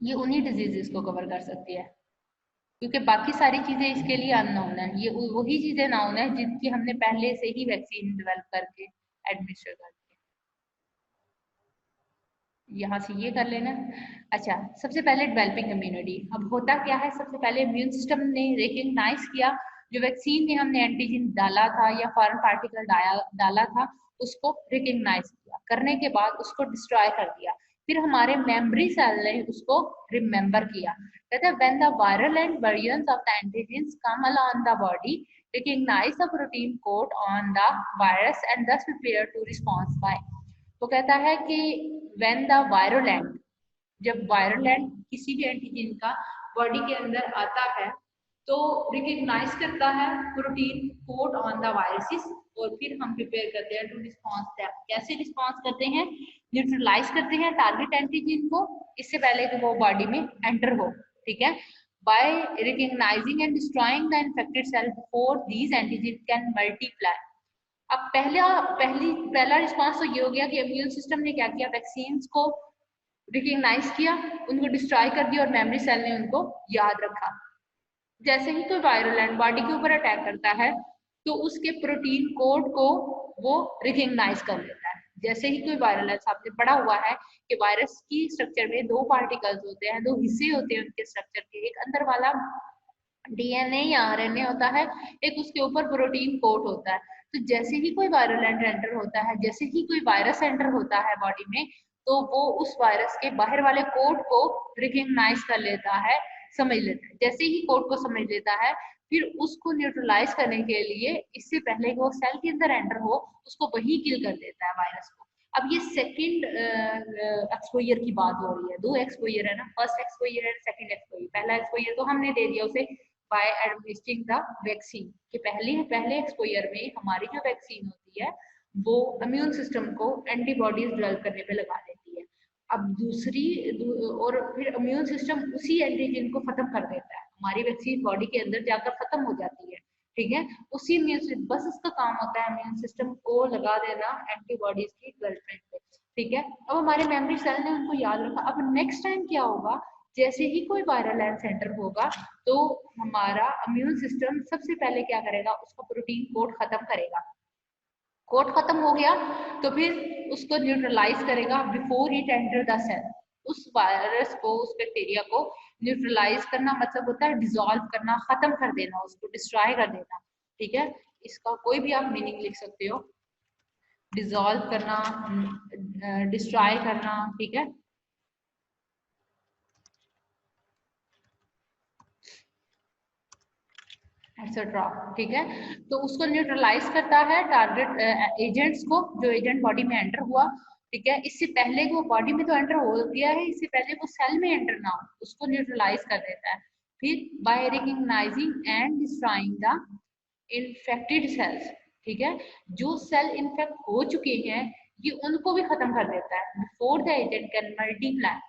ये उन्हीं डिजीजेस को कवर कर सकती है, क्योंकि बाकी सारी चीजें इसके लिए अननोन है। ये वही चीजें नाउन है जिनकी हमने पहले से ही वैक्सीन डेवलप करके एडमिनिस्टर कर दी। यहाँ से ये कर लेना। अच्छा, सबसे पहले डेवलपिंग इम्यूनिटी। अब होता क्या है, सबसे पहले इम्यून सिस्टम ने रिकग्नाइज किया जो वैक्सीन में हमने एंटीजन डाला था या फॉरेन पार्टिकल डाला था, उसको रिकग्नाइज किया, करने के बाद उसको डिस्ट्रॉय कर दिया। फिर हमारे मेमोरी सेल ने उसको रिमेम्बर किया। कहते हैं when the viral and variants of the antigens come on the body, recognize the protein code on the virus and thus prepare to respond by। तो कहता है कि व्हेन द वायरोलैंड, जब वायरोलैंड किसी भी एंटीजन का बॉडी के अंदर आता है तो रिकग्नाइज करता है protein code on the viruses, और फिर हम प्रिपेयर करते हैं टू रिस्पॉन्स दैट। कैसे रिस्पॉन्स करते हैं, न्यूट्रलाइज करते हैं टारगेट एंटीजन को इससे पहले कि वो बॉडी में एंटर हो, ठीक है, by recognizing and destroying the infected cell before these antigens can multiply। अब पहला रिस्पांस तो ये हो गया कि इम्यून सिस्टम ने क्या किया, वैक्सीन को रिकग्नाइज किया, उनको डिस्ट्रॉय कर दिया और मेमोरी सेल ने उनको याद रखा। जैसे ही कोई वायरल बॉडी के ऊपर अटैक करता है तो उसके प्रोटीन कोड को वो रिकग्नाइज कर लेता है। जैसे ही कोई वायरल, आपने पढ़ा हुआ है कि वायरस की स्ट्रक्चर में दो पार्टिकल्स होते हैं, दो हिस्से होते हैं उनके स्ट्रक्चर के, एक अंदर वाला डीएनए या आरएनए होता है, एक उसके ऊपर प्रोटीन कोट होता है। तो जैसे ही कोई वायरल एंटर होता है, जैसे ही कोई वायरस एंटर होता है बॉडी में, तो वो उस वायरस के बाहर वाले कोड को रिकग्नाइज कर लेता है, समझ लेता है। जैसे ही कोड को समझ लेता है, फिर उसको न्यूट्रलाइज करने के लिए इससे पहले कि वो सेल के अंदर एंटर हो, उसको वही किल कर देता है वायरस को। अब ये सेकंड एक्सपोजर की बात हो रही है, दो एक्सपोजर है ना, first exposure and second exposure. पहला एक्सपोजर तो हमने दे दिया उसे बाय एडमिनिस्ट्रिंग द वैक्सीन, कि पहले एक्सपोजर में हमारी जो वैक्सीन होती है वो इम्यून सिस्टम को एंटीबॉडीज डेवलप करने पे लगा देती है। अब और फिर इम्यून सिस्टम उसी एंटीजन को खत्म कर देता है, हमारी वैक्सीन बॉडी के अंदर जाकर खत्म हो जाती है, ठीक है। उसी इम्यून सिस्टम, बस उसका काम होता है इम्यून सिस्टम को लगा देना एंटीबॉडीज की डेवलपमेंट पे, ठीक है। अब हमारे मेमोरी सेल ने उनको याद रखा। अब नेक्स्ट टाइम क्या होगा, जैसे ही कोई वायरल सेंटर होगा तो हमारा इम्यून सिस्टम सबसे पहले क्या करेगा, उसका प्रोटीन कोड खत्म करेगा। कोड खत्म हो गया तो फिर उसको न्यूट्रलाइज करेगा before it enter the cell. उस वायरस को, उस बैक्टीरिया को न्यूट्रलाइज करना मतलब होता है डिसॉल्व करना, खत्म कर देना, उसको डिस्ट्रॉय कर देना, ठीक है। इसका कोई भी आप मीनिंग लिख सकते हो, डिसॉल्व करना, डिस्ट्रॉय करना, ठीक है, एक्सेट्रा, ठीक है। तो उसको न्यूट्रलाइज करता है टारगेट एजेंट्स को, जो एजेंट बॉडी में एंटर हुआ, ठीक है। इससे पहले वो बॉडी में तो एंटर हो गया है, इससे पहले वो सेल में एंटर ना हो, उसको न्यूट्रलाइज कर देता है। फिर by recognizing and destroying the infected cells, ठीक है, जो सेल इन्फेक्ट हो चुके हैं ये उनको भी खत्म कर देता है before the agent can multiply.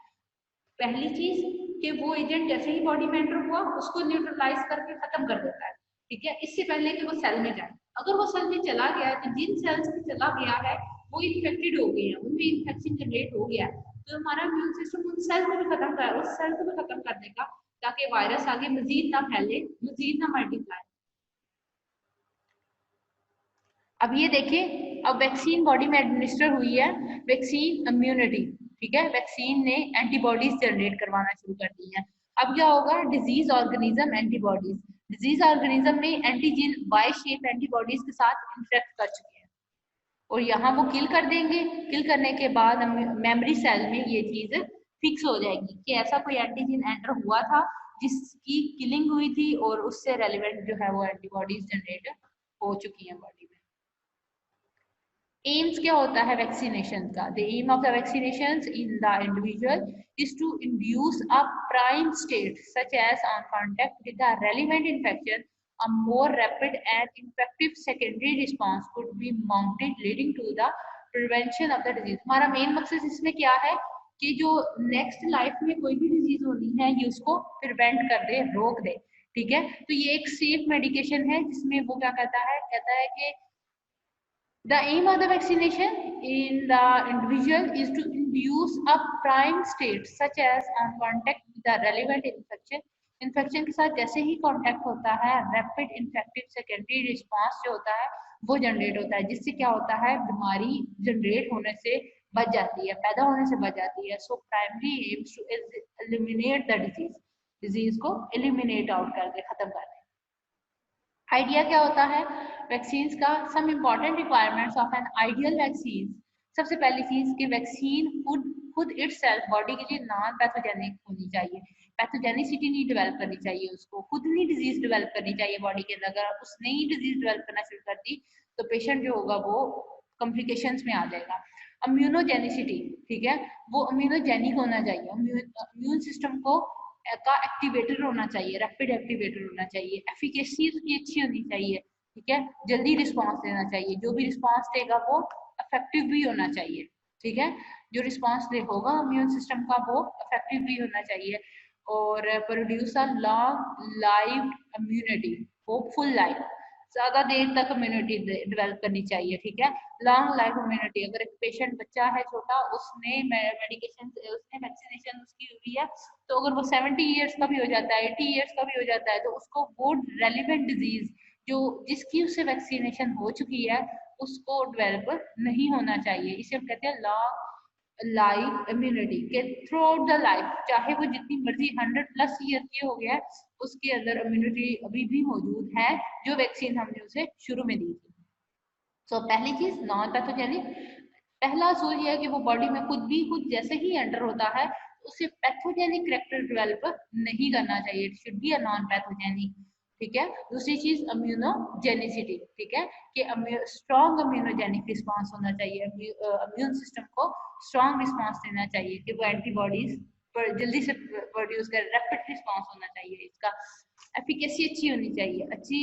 पहली चीज कि वो एजेंट जैसे ही बॉडी में एंटर हुआ उसको न्यूट्रलाइज करके खत्म कर देता है, ठीक है, इससे पहले कि वो सेल में जाए। अगर वो सेल में चला गया है तो जिन सेल्स में चला गया है वो इन्फेक्टेड हो गए हैं, उनमें इन्फेक्शन जनरेट हो गया है, तो हमारा इम्यून सिस्टम उन सेल को भी खत्म कर, उस सेल को भी खत्म कर देगा ताकि वायरस आगे मजीद ना फैले, मजीद ना मल्टीप्लाई। अब ये देखिए, अब वैक्सीन बॉडी में एडमिनिस्टर हुई है, वैक्सीन इम्यूनिटी, ठीक है, वैक्सीन ने एंटीबॉडीज जनरेट करवाना शुरू कर दी है। अब क्या होगा, disease organism antibodies, disease organism में एंटीजन वाई शेप एंटीबॉडीज के साथ इंटरेक्ट कर चुके हैं और यहाँ वो किल कर देंगे। किल करने के बाद मेमोरी सेल में ये चीज फिक्स हो जाएगी कि ऐसा कोई एंटीजन एंटर हुआ था जिसकी किलिंग हुई थी और उससे रेलिवेंट जो है वो एंटीबॉडीज जनरेट हो चुकी हैं बॉडी में। एम्स क्या होता है वैक्सीनेशन का, the aim of the vaccination in the individual is to induce a prime state such as on contact with the relevant infection a more rapid and effective secondary response could be mounted leading to the prevention of the disease। हमारा main मकसद इसमें क्या है कि जो next life में कोई भी डिजीज होनी है ये उसको प्रिवेंट कर दे, रोक दे, ठीक है। तो ये एक सेफ मेडिकेशन है जिसमें वो क्या कहता है कि The aim of the vaccination in the individual is to induce a prime state such as on contact with the relevant infection. Infection के साथ जैसे ही कांटेक्ट होता है रैपिड इन्फेक्टिव सेकेंडरी रिस्पांस जो होता है वो जनरेट होता है, जिससे क्या होता है बीमारी जनरेट होने से बच जाती है, पैदा होने से बच जाती है। So primary aims to eliminate the disease, disease को एलिमिनेट आउट करके खत्म कर दें। आइडिया क्या होता है वैक्सीन का? Some important requirements of an ideal vaccine. सबसे पहली चीज कि वैक्सीन खुद इटसेल्फ बॉडी के लिए नॉन पैथोजेनिक होनी चाहिए, पैथोजेनिसिटी नहीं डेवलप करनी चाहिए, उसको खुद नहीं डिजीज डेवलप करनी चाहिए बॉडी के अंदर। अगर उसने ही डिजीज डेवलप करना शुरू कर दी तो पेशेंट जो होगा वो कॉम्प्लिकेशंस में आ जाएगा। इम्यूनोजेनिसिटी, ठीक है, वो इम्यूनोजेनिक होना चाहिए, इम्यून सिस्टम को का एक्टिवेटर होना चाहिए, रैपिड एक्टिवेटर होना चाहिए, एफिकेसी उसकी अच्छी होनी चाहिए, ठीक है, जल्दी रिस्पांस देना चाहिए, जो भी रिस्पांस देगा वो इफेक्टिव भी होना चाहिए, ठीक है, जो रिस्पांस दे होगा इम्यून सिस्टम का वो इफेक्टिव भी होना चाहिए। और produce a long life immunity, hopeful life, ज्यादा देर तक इम्यूनिटी डेवलप करनी चाहिए, ठीक है, लॉन्ग लाइफ इम्यूनिटी। अगर एक पेशेंट बच्चा है छोटा, उसने मेडिकेशन उसने वैक्सीनेशन उसकी हुई है, तो अगर वो 70 ईयर्स का भी हो जाता है, 80 ईयर्स का भी हो जाता है, तो उसको वो रेलिवेंट डिजीज जो जिसकी उससे वैक्सीनेशन हो चुकी है उसको डेवलप नहीं होना चाहिए। इसे हम कहते हैं लॉन्ग लाइफ इम्यूनिटी के थ्रू आउट द लाइफ, चाहे वो जितनी मर्जी 100+ ईयर के हो गया उसके अंदर इम्यूनिटी अभी भी मौजूद है जो वैक्सीन हमने उसे शुरू में दी थी। सो पहली चीज नॉन पैथोजेनिक, पहला सोच ये है कि वो बॉडी में खुद जैसे ही एंटर होता है उसे पैथोजेनिक करेक्टर डेवलप नहीं करना चाहिए, it should be a non pathogenic, ठीक है। दूसरी चीज इम्यूनोजेनिसिटी, ठीक है, कि स्ट्रॉन्ग इम्यूनोजेनिक रिस्पांस होना चाहिए, इम्यून सिस्टम को स्ट्रॉन्ग रिस्पांस देना चाहिए कि वो एंटीबॉडीज पर जल्दी से प्रोड्यूस कर, रैपिड रिस्पांस होना चाहिए, इसका एफिकेसी अच्छी होनी चाहिए, अच्छी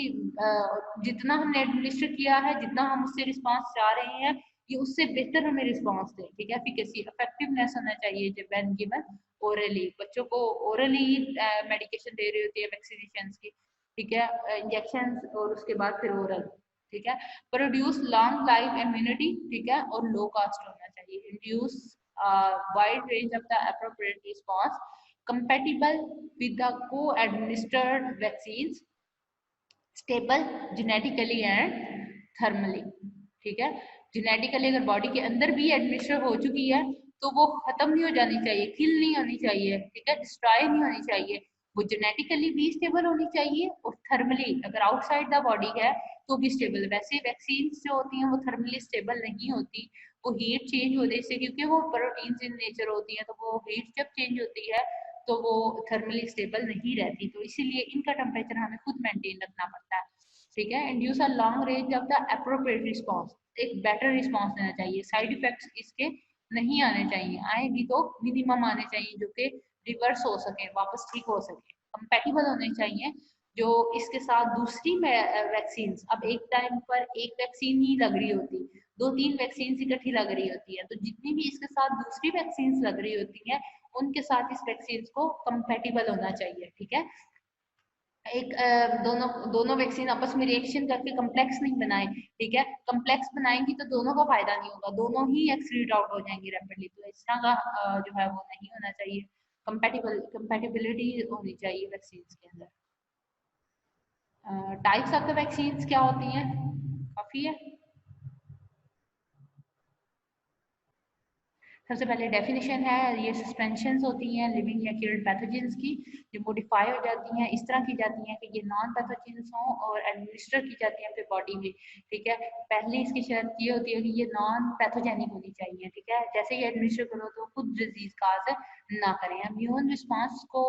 जितना हमने एडमिनिस्टर किया है, जितना हम उससे रिस्पांस चाह रहे हैं ये उससे बेहतर हमें रिस्पांस दे, ठीक है, एफिकेसी इफेक्टिवनेस होना चाहिए जब व्हेन गिवन ओरली, बच्चों को ओरली मेडिकेशन दे रही होती है वैक्सीनेशन की, ठीक है, इंजेक्शन और उसके बाद फिर ओरल, ठीक है, प्रोड्यूस लॉन्ग लाइफ इम्यूनिटी, ठीक है, और लो कास्ट होना चाहिए, induce wide range of the appropriate response compatible with the co-administered vaccines, stable genetically and thermally, ठीक है, जेनेटिकली अगर बॉडी के अंदर भी एडमिनिस्टर हो चुकी है तो वो खत्म नहीं हो जानी चाहिए, किल नहीं होनी चाहिए, ठीक है, डिस्ट्रॉय नहीं होनी चाहिए, वो जेनेटिकली भी स्टेबल होनी चाहिए और थर्मली अगर आउटसाइड द बॉडी है तो भी स्टेबल। वैसे वैक्सीन जो होती हैं वो थर्मली स्टेबल नहीं होती, वो हीट चेंज होने से, क्योंकि वो प्रोटीन इन नेचर होती है, तो वो हीट जब चेंज होती है तो वो थर्मली स्टेबल नहीं रहती, तो इसीलिए इनका टेम्परेचर हमें खुद मेंटेन रखना पड़ता है, ठीक है। Induce a long range of the appropriate response, एक बेटर रिस्पांस देना चाहिए, साइड इफेक्ट्स इसके नहीं आने चाहिए, आएगी तो मिनिमम आने चाहिए जो कि रिवर्स हो सके, वापस ठीक हो सके, कंपैटिबल होने चाहिए जो इसके साथ दूसरी वैक्सीन। अब एक टाइम पर एक वैक्सीन ही लग रही होती, 2-3 वैक्सीन इकट्ठी लग रही होती है, तो जितनी भी इसके साथ दूसरी वैक्सीन लग रही होती है उनके साथ इस वैक्सीन को कंपैटिबल होना चाहिए, ठीक है, एक दोनों दोनों वैक्सीन आपस में रिएक्शन करके कम्प्लेक्स नहीं बनाए, ठीक है, कम्प्लेक्स बनाएंगी तो दोनों का फायदा नहीं होगा, दोनों ही एक्सक्रीट आउट हो जाएंगी रैपिडली, तो इस तरह का जो है वो नहीं होना चाहिए, कंपैटिबिलिटी होनी चाहिए वैक्सीन के अंदर। टाइप्स ऑफ द वैक्सीन क्या होती हैं, काफी है। सबसे पहले डेफिनेशन है, ये सस्पेंशन होती हैं लिविंग या किल्ड पैथोजेंस की जो मॉडिफाई हो जाती हैं, इस तरह की जाती हैं कि ये नॉन पैथोजेंस हों और एडमिनिस्टर की जाती हैं फिर बॉडी में, ठीक है। पहले इसकी शर्त ये होती है कि ये नॉन पैथोजेनिक होनी चाहिए, ठीक है, जैसे ही एडमिनिस्टर करो तो खुद डिजीज काज ना करें, इम्यून रिस्पांस को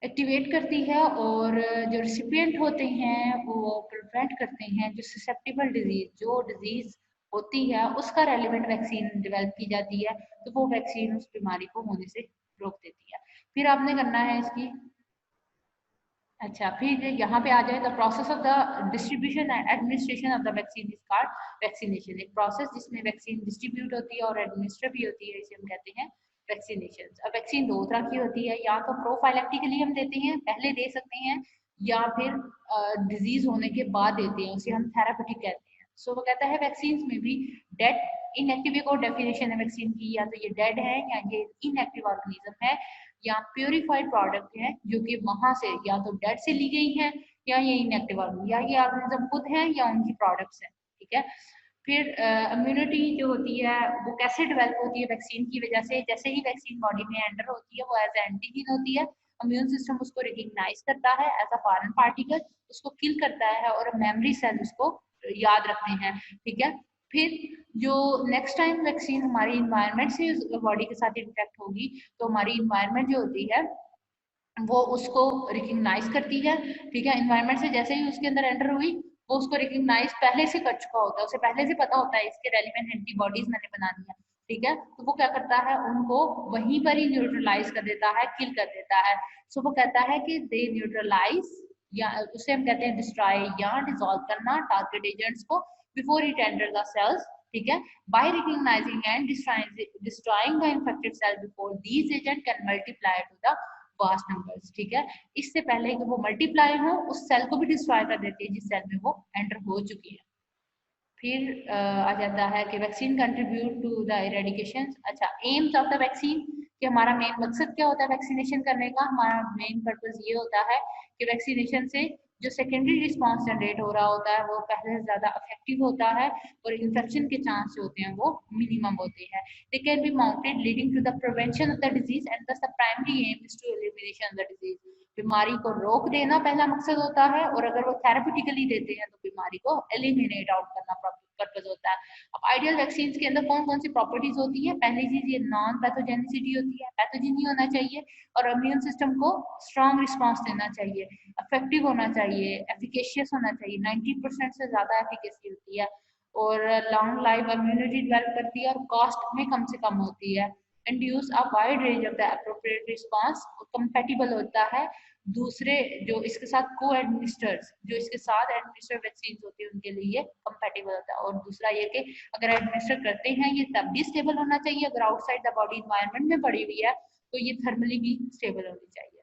एक्टिवेट करती है और जो रिसिपिएंट होते हैं वो प्रिवेंट करते हैं जो ससेप्टेबल डिजीज, जो डिजीज होती है उसका रेलिवेंट वैक्सीन डेवलप की जाती है, तो वो वैक्सीन उस बीमारी को होने से रोक देती है। फिर आपने करना है इसकी, अच्छा फिर यहाँ पे आ जाए the process of the distribution and administration of the vaccine is called vaccination, एक प्रोसेस जिसमें वैक्सीन डिस्ट्रीब्यूट होती है और एडमिनिस्टर भी होती है, इसे हम कहते हैं वैक्सीनेशन। अब वैक्सीन दो तरह की होती है, या तो प्रोफाइलेक्टिकली हम देते हैं, पहले दे सकते हैं, या फिर डिजीज होने के बाद देते हैं, उसे हम थेरापेटिक कहते हैं। सो वो कहता है वैक्सीन में भी डेड इनएक्टिव, एक और डेफिनेशन है वैक्सीन की, या तो ये डेड है या ये इनएक्टिव ऑर्गेनिज्म है या प्योरीफाइड प्रोडक्ट है जो कि वहां से या तो डेड से ली गई है या ये इनएक्टिव ऑर्गेनिज्म, या ये ऑर्गेनिज्म खुद है या उनकी प्रोडक्ट्स हैं, ठीक है। फिर इम्यूनिटी जो होती है वो कैसे डेवलप होती है वैक्सीन की वजह से, जैसे ही वैक्सीन बॉडी में एंटर होती है वो एज एंटीजन होती है, इम्यून सिस्टम उसको रिकग्नाइज करता है एज अ फॉरेन पार्टिकल, उसको किल करता है और मेमोरी सेल उसको याद रखते हैं, ठीक है। फिर जो नेक्स्ट टाइम वैक्सीन हमारी इन्वायरमेंट से बॉडी के साथ इंटरेक्ट होगी तो हमारी इन्वायरमेंट जो होती है वो उसको रिकग्नाइज करती है, ठीक है। इन्वायरमेंट से जैसे ही उसके अंदर एंटर हुई वो उसको रिकग्नाइज पहले से कर चुका होता है, उसे पहले से पता होता है इसके रेलिवेंट एंटीबॉडीज मैंने बनानी है, ठीक है। तो वो क्या करता है उनको वहीं पर ही न्यूट्रलाइज कर देता है, किल कर देता है। सो वो कहता है कि दे न्यूट्रलाइज, या उसे हम कहते हैं डिस्ट्रॉय या डिसॉल्व करना टारगेट एजेंट्स को before it enter the cells, ठीक है। By recognizing and destroying the infected cell before these agent can multiply to the vast numbers, ठीक है। इससे पहले कि वो मल्टीप्लाई हो उस सेल को भी डिस्ट्रॉय कर देती है जिस सेल में वो एंटर हो चुकी है। फिर आ जाता है कि vaccine contribute to the eradication. अच्छा, एम्स ऑफ द वैक्सीन, कि हमारा मेन मकसद क्या होता है वैक्सीनेशन करने का, हमारा मेन पर्पज ये होता है कि वैक्सीनेशन से जो सेकेंडरी रिस्पॉन्स जनरेट हो रहा होता है वो पहले से ज्यादा इफेक्टिव होता है और इन्फेक्शन के चांस जो होते हैं वो मिनिमम होते हैं। They can be mounted leading to the prevention of the disease and the primary aim is to elimination of the disease. बीमारी को रोक देना पहला मकसद होता है और अगर वो थेरेप्यूटिकली देते हैं तो बीमारी को एलिमिनेट आउट करना पर्पज होता है। अब आइडियल वैक्सीन के अंदर कौन कौन सी प्रॉपर्टीज होती है, पहली चीज ये नॉन पैथोजेनिसिटी होती है, पैथोजन नहीं होना चाहिए और इम्यून सिस्टम को स्ट्रॉन्ग रिस्पॉन्स देना चाहिए, इफेक्टिव होना चाहिए, एफिकेशियस होना चाहिए, 90% से ज्यादा एफिकेसी होती है और लॉन्ग लाइफ इम्यूनिटी डेवलप करती है और कॉस्ट में कम से कम होती है, induce a wide range of the appropriate response, compatible होता है दूसरे जो इसके साथ को एडमिनिस्टर्स, जो इसके साथ एडमिनिस्टर वैक्सीन होती है उनके लिए कंपेटिबल होता है। और दूसरा ये कि अगर एडमिनिस्टर करते हैं ये तब भी स्टेबल होना चाहिए, अगर आउटसाइड द बॉडी इन्वायरमेंट में पड़ी हुई है तो ये थर्मली भी स्टेबल होनी चाहिए।